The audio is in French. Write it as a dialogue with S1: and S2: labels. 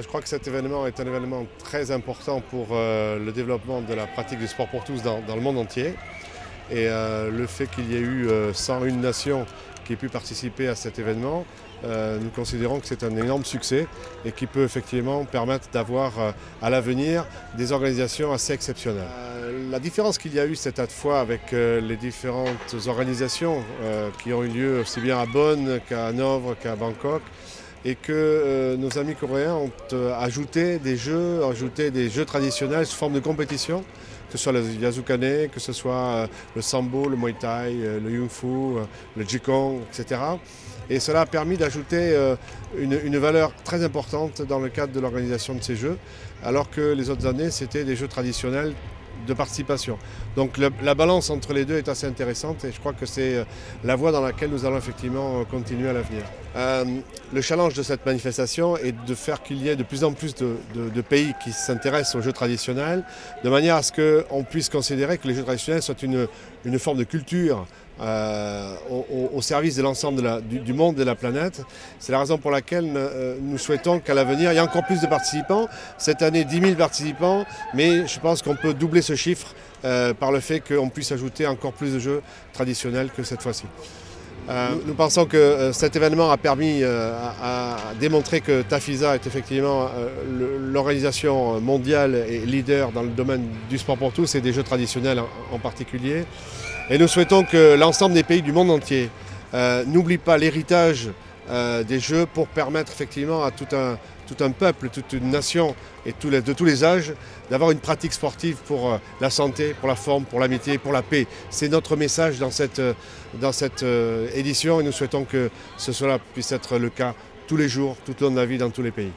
S1: Je crois que cet événement est un événement très important pour le développement de la pratique du sport pour tous dans le monde entier. Et le fait qu'il y ait eu 101 nations qui aient pu participer à cet événement, nous considérons que c'est un énorme succès et qui peut effectivement permettre d'avoir à l'avenir des organisations assez exceptionnelles. La différence qu'il y a eu cette fois avec les différentes organisations qui ont eu lieu aussi bien à Bonn qu'à Hanovre qu'à Bangkok, et que nos amis coréens ont ajouté des jeux traditionnels sous forme de compétition, que ce soit le Yasukane, que ce soit le Sambo, le Muay Thai, le Kung Fu, le Jikong, etc. Et cela a permis d'ajouter une valeur très importante dans le cadre de l'organisation de ces jeux, alors que les autres années, c'était des jeux traditionnels de participation. Donc la balance entre les deux est assez intéressante et je crois que c'est la voie dans laquelle nous allons effectivement continuer à l'avenir. Le challenge de cette manifestation est de faire qu'il y ait de plus en plus de pays qui s'intéressent aux jeux traditionnels, de manière à ce qu'on puisse considérer que les jeux traditionnels soient une forme de culture au service de l'ensemble du monde et de la planète. C'est la raison pour laquelle nous souhaitons qu'à l'avenir, il y ait encore plus de participants. Cette année, 10 000 participants, mais je pense qu'on peut doubler ce chiffre par le fait qu'on puisse ajouter encore plus de jeux traditionnels que cette fois-ci. Nous pensons que cet événement a permis à démontrer que TAFISA est effectivement l'organisation mondiale et leader dans le domaine du sport pour tous et des jeux traditionnels en particulier. Et nous souhaitons que l'ensemble des pays du monde entier n'oublient pas l'héritage des jeux pour permettre effectivement à tout un peuple, toute une nation et de tous les âges d'avoir une pratique sportive pour la santé, pour la forme, pour l'amitié, pour la paix. C'est notre message dans cette édition et nous souhaitons que cela puisse être le cas tous les jours, tout au long de la vie dans tous les pays.